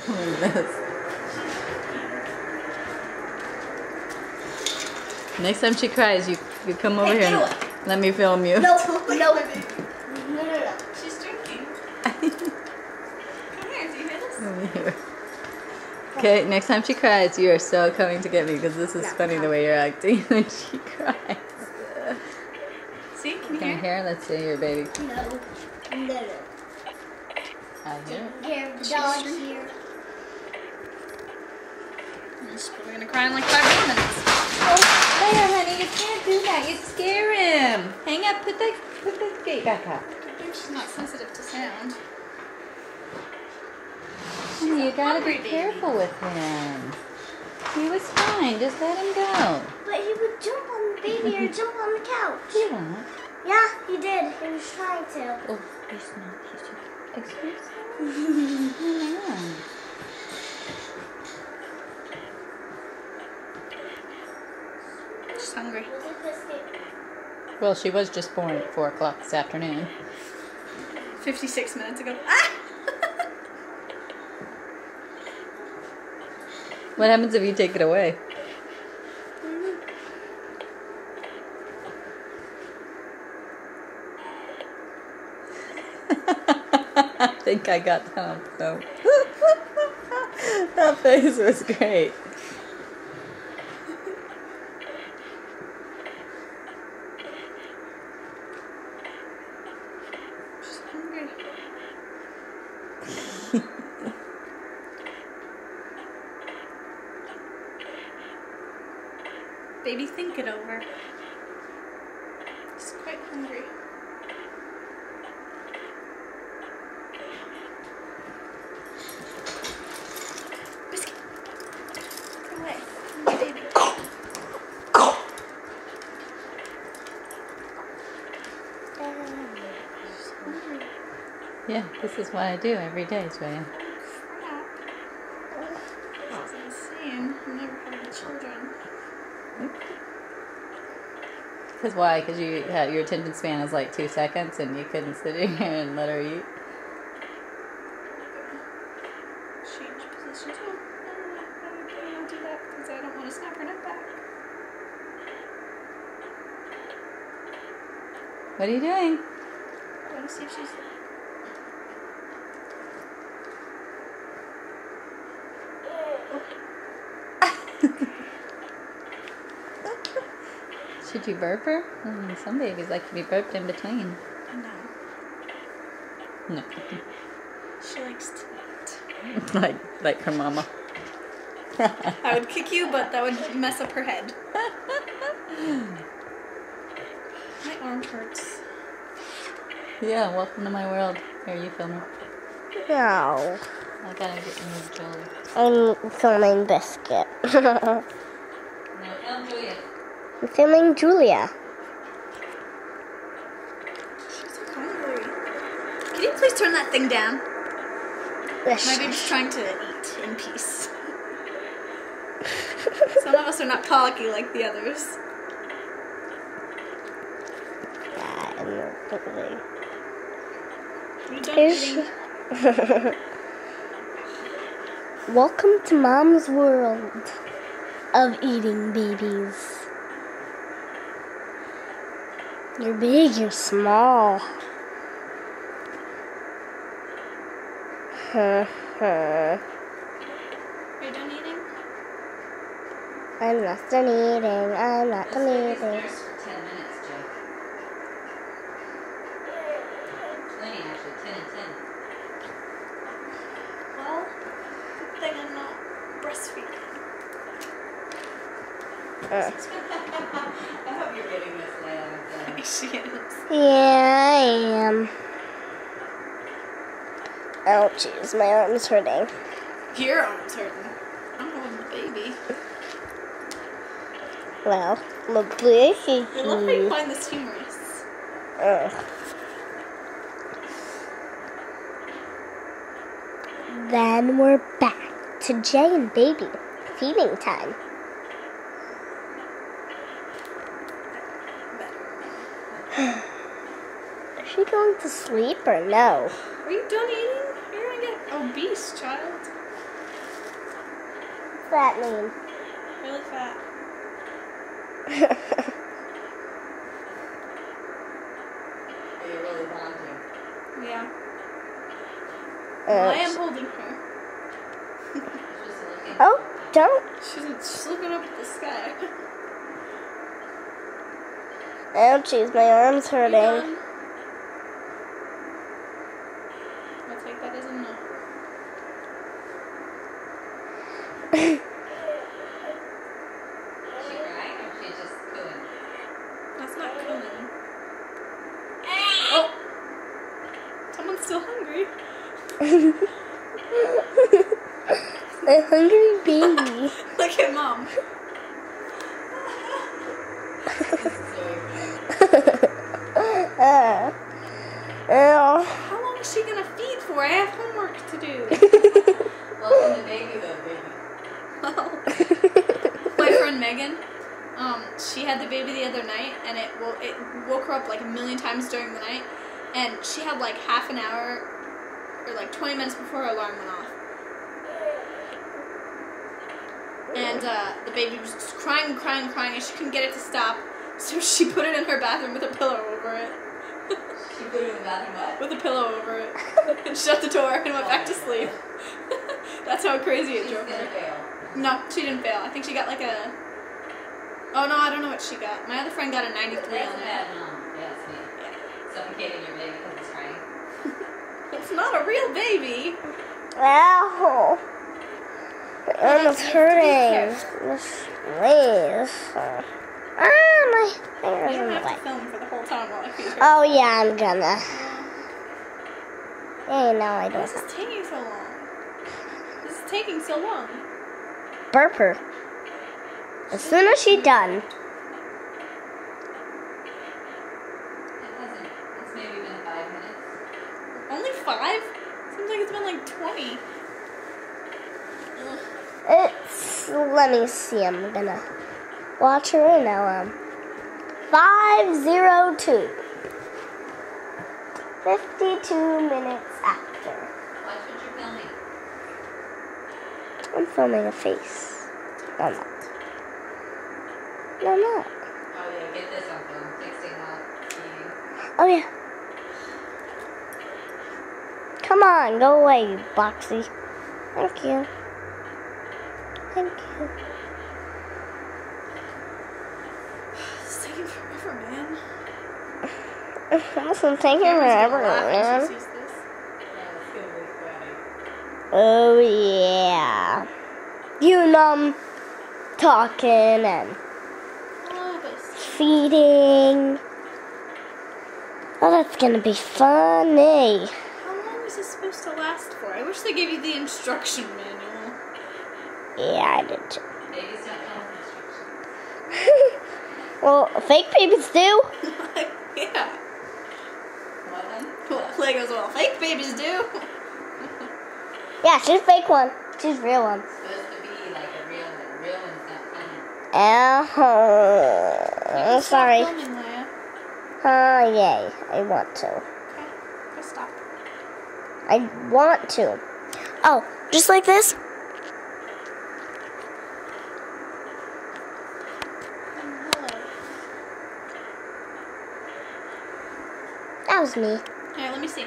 What is this? Next time she cries, you come over here and let me film you. No. She's drinking. Come here, do you hear this? Over here. Okay, next time she cries, you are so coming to get me because this is funny the way you're acting when she cries. See, can you Come hear? here, let's see your baby. No. I hear it. Here, dog here. She's probably gonna cry in like 5 more minutes. Oh, there, honey, you can't do that. You scare him. Hang up, put the gate back up. I think she's not sensitive to sound. Honey, you gotta be hungry baby. careful with him. He was fine, just let him go. But he would jump on the baby or jump on the couch. He won't. Yeah, he did. He was trying to. Oh, he's not. He's just... Excuse me? Oh, no. She's hungry. Well, she was just born at 4 o'clock this afternoon. 56 minutes ago. Ah! What happens if you take it away? I think I got that on film. That face was great. She's hungry. Baby, think it over. She's quite hungry. Biscuit. Go away. My baby. She's hungry. Yeah, this is what I do every day, Julia. Crap. This is insane. I've never heard of children. Because why? Because your attention span is like 2 seconds and you couldn't sit here and let her eat? Change positions. Oh, no, I don't do that because I don't want to snap her neck back. What are you doing? I want to see if she's... Should you burp her? Some babies like to be burped in between. No. No. She likes to eat. like her mama. I would kick you, but that would mess up her head. My arm hurts. Yeah, welcome to my world. Here, you film her. No. I gotta get you Julia. I'm filming Biscuit. No, film Julia. I'm filming Julia. She's so hungry. Can you please turn that thing down? My baby's trying to eat in peace. Some of us are not colicky like the others. Yeah, I'm not really. Are you done eating? Welcome to Mom's world of eating babies. You're big, you're small. Are you done eating? I'm not done eating. I'm not done eating. For 10 minutes, Jeff. 20 actually, 10 and 10. Well, good thing I'm not breastfeeding. I hope you're getting this layout. She is. Yeah, I am. Oh, jeez, my arm's hurting. Your arm's hurting. I'm holding the baby. Well, my baby. I love how you find this humorous. Then we're back to Jay and Baby. Feeding time. Is she going to sleep or no? Are you done eating? You're gonna get obese, child. that mean? Really fat. You're really bonding. Yeah. Uh, I am holding her. Oh, don't. She's looking up at the sky. Oh, jeez, my arm's You hurting. done? I'll take that as a no. Is she crying or is she just cooing? That's not cooing. Oh! Someone's still hungry. A hungry baby. Look at Mom. Ew. How long is she gonna feed for? I have homework to do. Welcome to babyhood, baby. Well, my friend Megan, she had the baby the other night, and it woke her up like a million times during the night, and she had like half an hour or like 20 minutes before her alarm went off. And the baby was just crying and crying and crying, and she couldn't get it to stop, so she put it in her bathroom with a pillow over it. She put it in the bathroom what? With a pillow over it. And shut the door and went back to sleep. That's how crazy it She's drove gonna her. fail. No, she didn't fail. I think she got like a... Oh no, I don't know what she got. My other friend got a 93 That's on a it. bad mom. Yeah, it's me. Suffocating your baby because it's crying. It's not a real baby. Ow. My arm is hurting. Please. Ah, my fingers You in don't the have way. to film for the whole time while I feed her. Oh, yeah, I'm gonna. Hey, no, I Why don't. is this taking so long? This is taking so long. Burp her. As soon as she's done. It hasn't. It's maybe been 5 minutes. Only 5? Seems like it's been like 20. Ugh. Let me see, I'm gonna watch her now. 5:02. 52 minutes after. Watch what you're filming. I'm filming a face. No, I'm not. No, I'm not. Oh yeah, get this on film. Texting while eating. Oh, yeah. Come on, go away, you boxy. Thank you. Thank you. It's taking forever, man. Awesome, thank you Cameron's forever, gonna laugh when man. she sees this. Yeah, it's gonna be funny. Oh, yeah. You talking and Oh, but feeding. Oh, that's gonna be funny. how long is this supposed to last for? I wish they gave you the instruction manual. Yeah, I did too. Babies don't know instructions. Well, fake babies do. Yeah. What then? Well, Legos, well, fake babies do. Yeah, she's a fake one. She's a real one. It's supposed to be like a real one. Real one's not funny. I'm sorry. Stop filming, Leia. Yay. I want to. Okay, just stop. I want to. Oh, just like this? Hello. That was me. Here, let me see.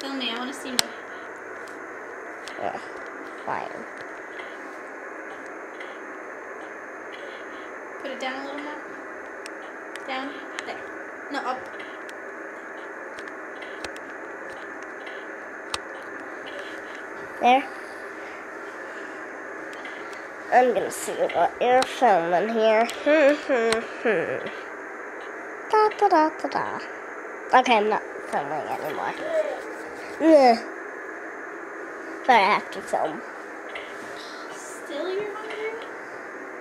Film me. I want to see me. Yeah, fine. Put it down a little more. Down. There. No, up. There. I'm gonna see what you're filming here. Da da da da da. Okay, I'm not filming anymore. But I have to film. Still you're hungry?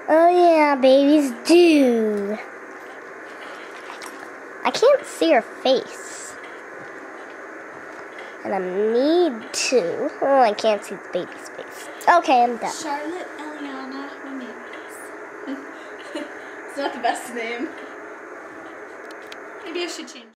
Oh yeah, babies do. I can't see her face. And I need to. Oh, I can't see the baby's face. Okay, I'm done. Charlotte Eliana Ramirez. It's not the best name. Maybe I should change.